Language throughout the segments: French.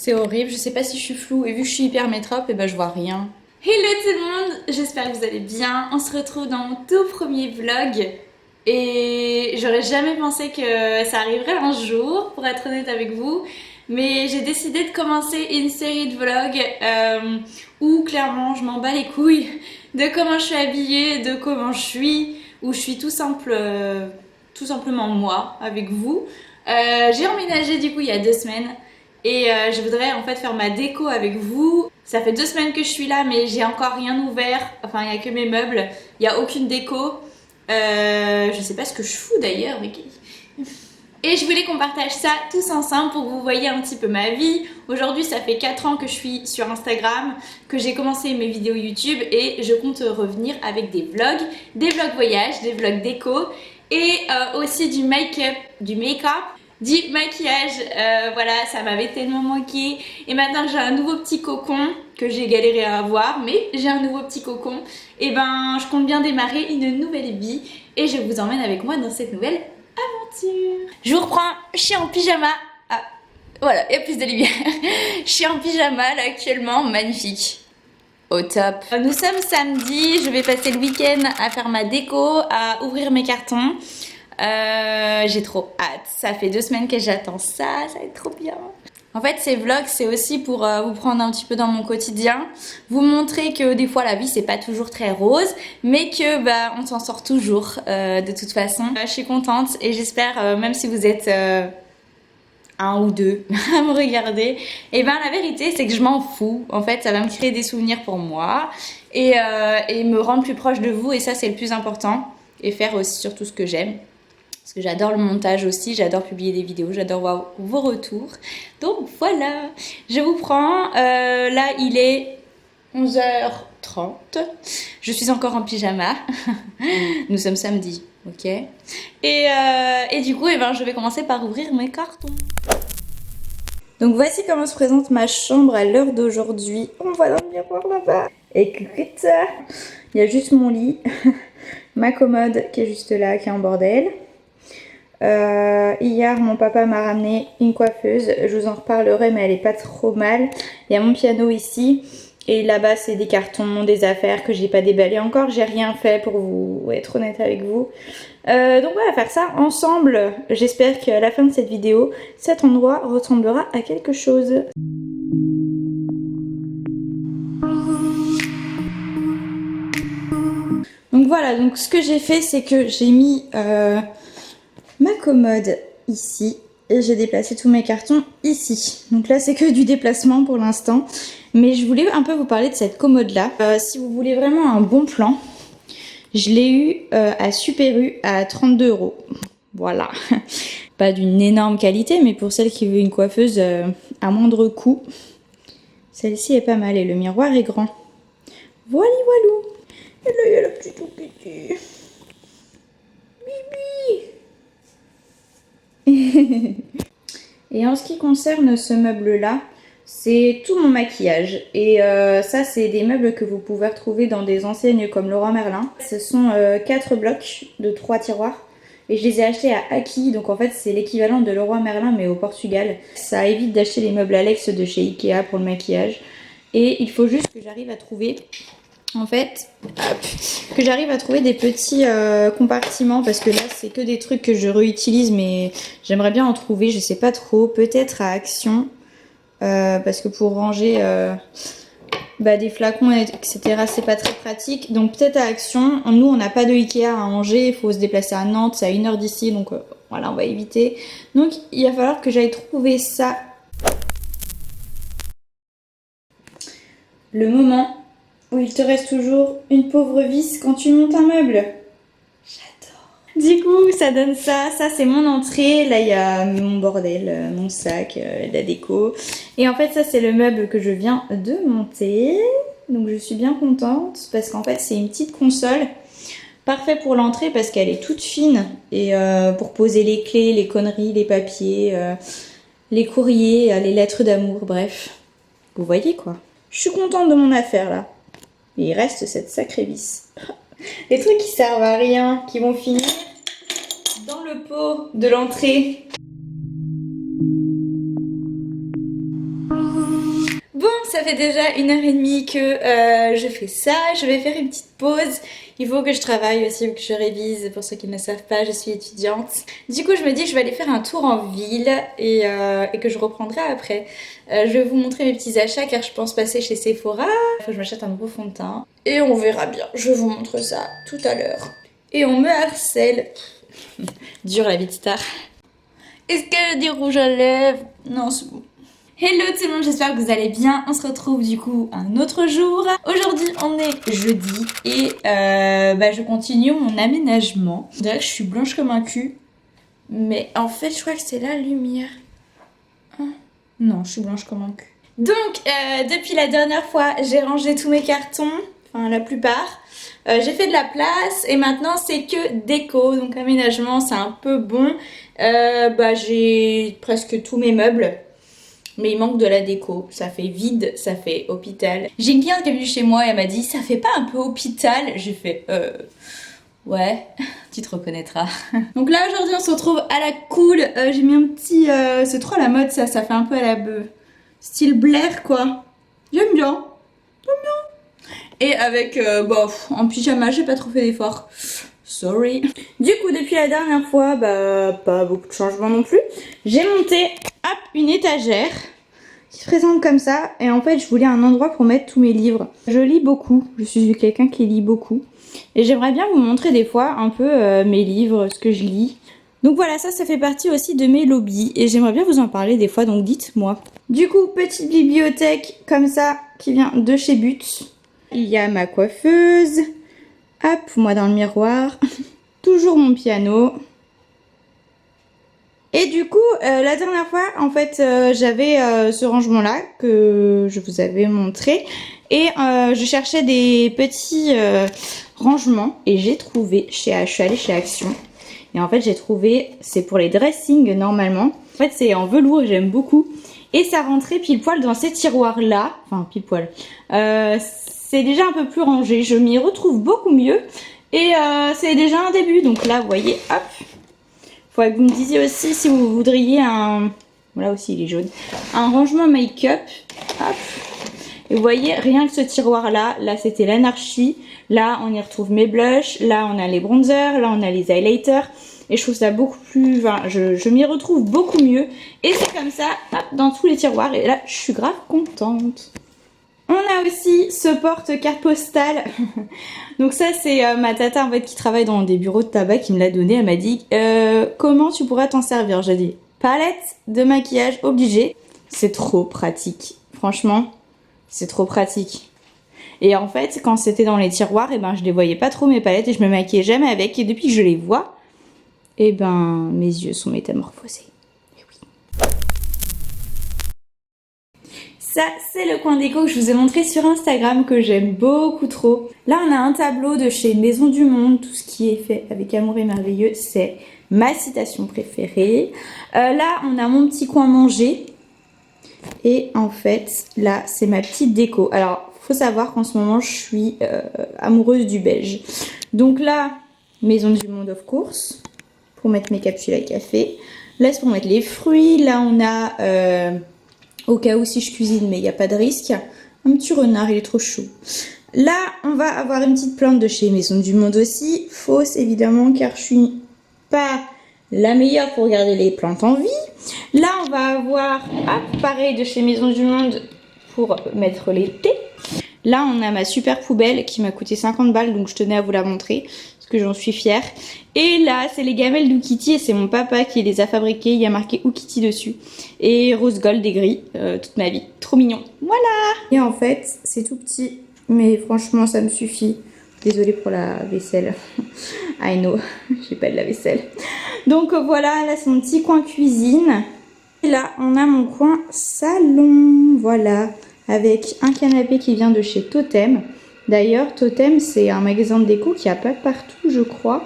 C'est horrible, je sais pas si je suis floue et vu que je suis hyper métrope, et ben je vois rien. Hello tout le monde, j'espère que vous allez bien. On se retrouve dans mon tout premier vlog et j'aurais jamais pensé que ça arriverait un jour, pour être honnête avec vous. Mais j'ai décidé de commencer une série de vlogs où clairement je m'en bats les couilles de comment je suis habillée, de comment je suis, où je suis tout simplement moi avec vous. J'ai emménagé du coup il y a 2 semaines. Et je voudrais en fait faire ma déco avec vous. Ça fait 2 semaines que je suis là, mais j'ai encore rien ouvert. Enfin, il n'y a que mes meubles. Il n'y a aucune déco. Je sais pas ce que je fous d'ailleurs, mais... Et je voulais qu'on partage ça tous ensemble pour que vous voyez un petit peu ma vie. Aujourd'hui, ça fait 4 ans que je suis sur Instagram, que j'ai commencé mes vidéos YouTube et je compte revenir avec des vlogs voyage, des vlogs déco et aussi du make-up, du maquillage. Voilà, ça m'avait tellement manqué. Et maintenant j'ai un nouveau petit cocon que j'ai galéré à avoir, mais j'ai un nouveau petit cocon. Et ben, je compte bien démarrer une nouvelle vie et je vous emmène avec moi dans cette nouvelle aventure. Je vous reprends, je suis en pyjama. Ah, voilà, il y a plus de lumière. Je suis en pyjama là actuellement, magnifique. Au top. Nous sommes samedi, je vais passer le week-end à faire ma déco, à ouvrir mes cartons. J'ai trop hâte, ça fait 2 semaines que j'attends ça, ça va être trop bien. En fait, ces vlogs, c'est aussi pour vous prendre un petit peu dans mon quotidien, vous montrer que des fois la vie c'est pas toujours très rose, mais que bah on s'en sort toujours de toute façon. Je suis contente et j'espère, même si vous êtes un ou deux à me regarder, et ben la vérité c'est que je m'en fous. En fait, ça va me créer des souvenirs pour moi et me rendre plus proche de vous, et ça c'est le plus important, et faire aussi surtout ce que j'aime. Parce que j'adore le montage aussi, j'adore publier des vidéos, j'adore voir vos retours. Donc voilà, je vous prends. Là, il est 11h30. Je suis encore en pyjama. Nous sommes samedi, ok. Et du coup, je vais commencer par ouvrir mes cartons. Donc voici comment se présente ma chambre à l'heure d'aujourd'hui. On voit dans le miroir là-bas. Écoute, il y a juste mon lit, ma commode qui est juste là, qui est en bordel. Hier mon papa m'a ramené une coiffeuse, je vous en reparlerai mais elle est pas trop mal. Il y a mon piano ici et là-bas c'est des cartons, des affaires que j'ai pas déballées encore, j'ai rien fait pour vous être honnête avec vous. Donc on va faire ça ensemble. J'espère qu'à la fin de cette vidéo cet endroit ressemblera à quelque chose. Donc voilà, donc ce que j'ai fait c'est que j'ai mis ma commode ici et j'ai déplacé tous mes cartons ici. Donc là c'est que du déplacement pour l'instant, mais je voulais un peu vous parler de cette commode là. Si vous voulez vraiment un bon plan, je l'ai eu à Super U à 32 €. Voilà, pas d'une énorme qualité, mais pour celle qui veut une coiffeuse à moindre coût, celle-ci est pas mal et le miroir est grand. Voilà, voilou. Et là il y a le petit tout petit. Bibi. Et en ce qui concerne ce meuble là, c'est tout mon maquillage, et ça c'est des meubles que vous pouvez retrouver dans des enseignes comme Leroy Merlin. Ce sont 4 blocs de 3 tiroirs et je les ai achetés à Aki, donc en fait c'est l'équivalent de Leroy Merlin mais au Portugal. Ça évite d'acheter les meubles Alex de chez Ikea pour le maquillage, et il faut juste que j'arrive à trouver des petits compartiments, parce que là c'est que des trucs que je réutilise, mais j'aimerais bien en trouver, je sais pas trop, peut-être à Action, parce que pour ranger des flacons etc c'est pas très pratique, donc peut-être à Action. Nous on n'a pas de Ikea à Angers, il faut se déplacer à Nantes, c'est à 1 heure d'ici, donc voilà, on va éviter. Donc il va falloir que j'aille trouver ça. Le moment où il te reste toujours une pauvre vis quand tu montes un meuble. J'adore. Du coup, ça donne ça. Ça, c'est mon entrée. Là, il y a mon bordel, mon sac, la déco. Et en fait, ça, c'est le meuble que je viens de monter. Donc, je suis bien contente parce qu'en fait, c'est une petite console. Parfait pour l'entrée parce qu'elle est toute fine. Et pour poser les clés, les conneries, les papiers, les courriers, les lettres d'amour, bref. Vous voyez quoi. Je suis contente de mon affaire, là. Et il reste cette sacrée vis. Les trucs qui servent à rien, qui vont finir dans le pot de l'entrée. ça fait déjà 1h30 que je fais ça. Je vais faire une petite pause. Il faut que je travaille aussi, que je révise. Pour ceux qui ne le savent pas, je suis étudiante. Du coup, je me dis que je vais aller faire un tour en ville et que je reprendrai après. Je vais vous montrer mes petits achats car je pense passer chez Sephora. Il faut que je m'achète un nouveau fond de teint. Et on verra bien. Je vous montre ça tout à l'heure. Et on me harcèle. Dur la vie de star. Est-ce que j'ai du rouge à lèvres? Non, c'est bon. Hello tout le monde, j'espère que vous allez bien. On se retrouve du coup un autre jour. Aujourd'hui on est jeudi et je continue mon aménagement. On dirait que je suis blanche comme un cul. Mais en fait je crois que c'est la lumière. Hein? Non, je suis blanche comme un cul. Donc depuis la dernière fois j'ai rangé tous mes cartons. Enfin la plupart. J'ai fait de la place et maintenant c'est que déco. Donc aménagement c'est un peu bon. J'ai presque tous mes meubles. Mais il manque de la déco, ça fait vide, ça fait hôpital. J'ai une cliente qui est venue chez moi et elle m'a dit ça fait pas un peu hôpital? J'ai fait ouais, tu te reconnaîtras. Donc là aujourd'hui on se retrouve à la cool. J'ai mis un petit, c'est trop à la mode ça fait un peu à la style Blair quoi. J'aime bien. Et avec en pyjama, j'ai pas trop fait d'efforts. Sorry. Du coup, depuis la dernière fois, pas beaucoup de changements non plus. J'ai monté, hop, une étagère qui se présente comme ça. Et en fait, je voulais un endroit pour mettre tous mes livres. Je lis beaucoup. Je suis quelqu'un qui lit beaucoup. Et j'aimerais bien vous montrer des fois un peu mes livres, ce que je lis. Donc voilà, ça fait partie aussi de mes lobbies. Et j'aimerais bien vous en parler des fois, donc dites-moi. Du coup, petite bibliothèque comme ça qui vient de chez But. Il y a ma coiffeuse. Hop, moi dans le miroir. Toujours mon piano. Et du coup, la dernière fois, en fait, j'avais ce rangement-là que je vous avais montré. Et je cherchais des petits rangements. Et j'ai trouvé, je suis allée chez Action. Et en fait, j'ai trouvé, c'est pour les dressings normalement. En fait, c'est en velours et j'aime beaucoup. Et ça rentrait pile poil dans ces tiroirs-là. Enfin, pile poil. C'est déjà un peu plus rangé, je m'y retrouve beaucoup mieux et c'est déjà un début. Donc là vous voyez, hop, faudrait que vous me disiez aussi si vous voudriez un, voilà aussi il est jaune, un rangement make-up, hop. Et vous voyez, rien que ce tiroir là c'était l'anarchie, là on y retrouve mes blushs, là on a les bronzers, là on a les highlighters. Et je trouve ça beaucoup plus, enfin, je m'y retrouve beaucoup mieux. Et c'est comme ça, hop, dans tous les tiroirs. Et là, je suis grave contente. On a aussi ce porte-carte postale. Donc ça c'est ma tata en fait qui travaille dans des bureaux de tabac qui me l'a donné. Elle m'a dit comment tu pourras t'en servir. J'ai dit palette de maquillage obligée. C'est trop pratique. Franchement, c'est trop pratique. Et en fait quand c'était dans les tiroirs, je les voyais pas trop mes palettes et je me maquillais jamais avec. Et depuis que je les vois, mes yeux sont métamorphosés. Ça, c'est le coin déco que je vous ai montré sur Instagram que j'aime beaucoup trop. Là, on a un tableau de chez Maison du Monde. Tout ce qui est fait avec amour et merveilleux, c'est ma citation préférée. Là, on a mon petit coin manger. Et en fait, là, c'est ma petite déco. Alors, faut savoir qu'en ce moment, je suis amoureuse du beige. Donc là, Maison du Monde, of course, pour mettre mes capsules à café. Là, c'est pour mettre les fruits. Là, on a... au cas où si je cuisine, mais il n'y a pas de risque. Un petit renard, il est trop chaud. Là, on va avoir une petite plante de chez Maison du Monde aussi. Fausse, évidemment, car je suis pas la meilleure pour garder les plantes en vie. Là, on va avoir, pareil, de chez Maison du Monde pour mettre les thés. Là, on a ma super poubelle qui m'a coûté 50 balles, donc je tenais à vous la montrer, parce que j'en suis fière. Et là, c'est les gamelles d'Oukiti et c'est mon papa qui les a fabriquées. Il y a marqué Oukiti dessus. Et rose gold et gris, toute ma vie. Trop mignon. Voilà. Et en fait, c'est tout petit, mais franchement, ça me suffit. Désolée pour la vaisselle. I know, j'ai pas de la vaisselle. Donc voilà, là c'est mon petit coin cuisine. Et là, on a mon coin salon. Voilà. Avec un canapé qui vient de chez Totem. D'ailleurs, Totem, c'est un magasin de déco qui a pas partout, je crois.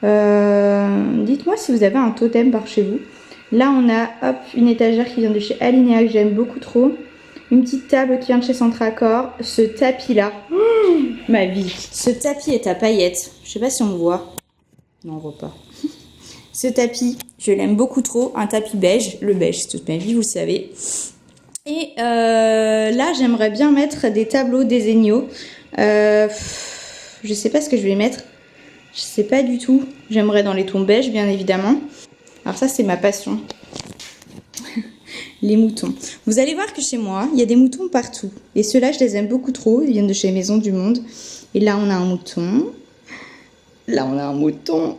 Dites-moi si vous avez un Totem par chez vous. Là, on a une étagère qui vient de chez Alinea que j'aime beaucoup trop. Une petite table qui vient de chez Centracor. Ce tapis-là, ma vie. Ce tapis est à paillettes. Je sais pas si on le voit. Non, on voit pas. Ce tapis, je l'aime beaucoup trop. Un tapis beige. Le beige, c'est toute ma vie, vous le savez. Et là, j'aimerais bien mettre des tableaux désignaux. Je sais pas ce que je vais mettre. Je sais pas du tout. J'aimerais dans les tons beige, bien évidemment. Alors ça, c'est ma passion. Les moutons. Vous allez voir que chez moi, il y a des moutons partout. Et ceux-là, je les aime beaucoup trop. Ils viennent de chez Maison du Monde. Et là, on a un mouton. Là, on a un mouton.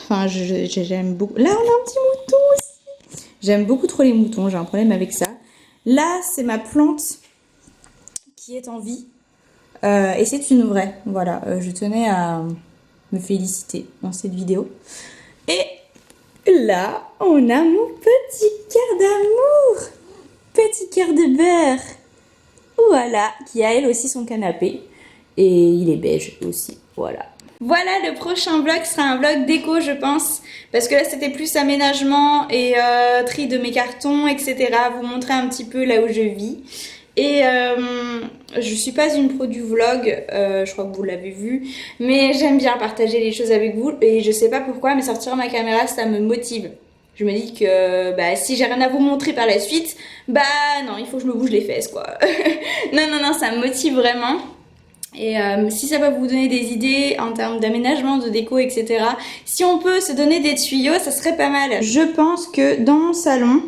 Enfin, j'aime beaucoup. Là, on a un petit mouton aussi. J'aime beaucoup trop les moutons. J'ai un problème avec ça. Là, c'est ma plante qui est en vie. Et c'est une vraie. Voilà, je tenais à me féliciter dans cette vidéo. Et là, on a mon petit cœur d'amour. Petit cœur de beurre. Voilà, qui a elle aussi son canapé. Et il est beige aussi, voilà. Voilà, le prochain vlog sera un vlog déco, je pense. Parce que là, c'était plus aménagement et tri de mes cartons, etc. Vous montrer un petit peu là où je vis. Et je suis pas une pro du vlog, je crois que vous l'avez vu. Mais j'aime bien partager les choses avec vous. Et je sais pas pourquoi, mais sortir ma caméra, ça me motive. Je me dis que bah, si j'ai rien à vous montrer par la suite, bah non, il faut que je me bouge les fesses, quoi. Non, ça me motive vraiment. Et si ça va vous donner des idées en termes d'aménagement, de déco, etc. Si on peut se donner des tuyaux, ça serait pas mal. Je pense que dans mon salon,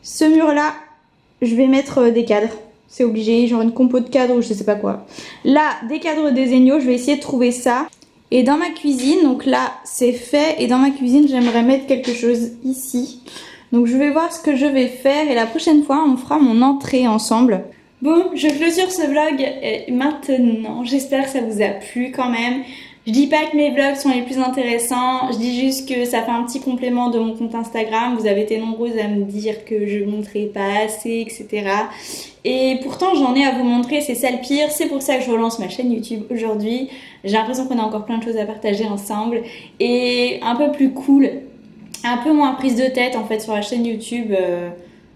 ce mur-là, je vais mettre des cadres. C'est obligé, genre une compo de cadres ou je sais pas quoi. Là, des cadres désignaux, je vais essayer de trouver ça. Et dans ma cuisine, donc là, c'est fait. Et dans ma cuisine, j'aimerais mettre quelque chose ici. Donc je vais voir ce que je vais faire. Et la prochaine fois, on fera mon entrée ensemble. Bon, je clôture ce vlog maintenant. J'espère que ça vous a plu quand même. Je dis pas que mes vlogs sont les plus intéressants, je dis juste que ça fait un petit complément de mon compte Instagram. Vous avez été nombreuses à me dire que je montrais pas assez, etc. Et pourtant j'en ai à vous montrer, c'est ça le pire. C'est pour ça que je relance ma chaîne YouTube aujourd'hui. J'ai l'impression qu'on a encore plein de choses à partager ensemble. Et un peu plus cool, un peu moins prise de tête en fait sur la chaîne YouTube.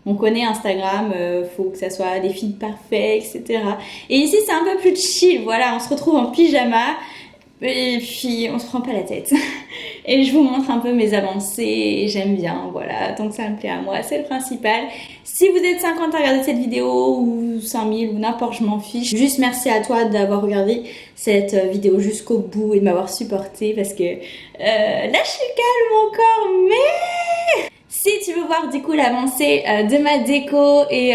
On connaît Instagram, faut que ça soit des feeds parfaits, etc. Et ici c'est un peu plus chill, voilà, on se retrouve en pyjama. Et puis on se prend pas la tête. Et je vous montre un peu mes avancées et j'aime bien, voilà, tant que ça me plaît à moi, c'est le principal. Si vous êtes 50 à regarder cette vidéo ou 5000 ou n'importe, je m'en fiche. Juste merci à toi d'avoir regardé cette vidéo jusqu'au bout et de m'avoir supporté parce que là je suis calme encore, mais... Si tu veux voir du coup l'avancée de ma déco et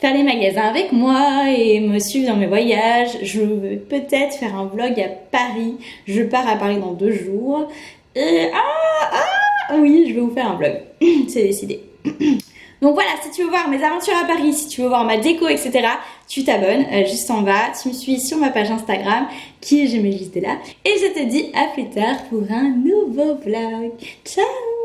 faire les magasins avec moi et me suivre dans mes voyages, je vais peut-être faire un vlog à Paris. Je pars à Paris dans 2 jours. Oui, je vais vous faire un vlog. C'est décidé. Donc voilà, si tu veux voir mes aventures à Paris, si tu veux voir ma déco, etc., tu t'abonnes juste en bas. Tu me suis sur ma page Instagram, qui est Gemma Juste là. Et je te dis à plus tard pour un nouveau vlog. Ciao!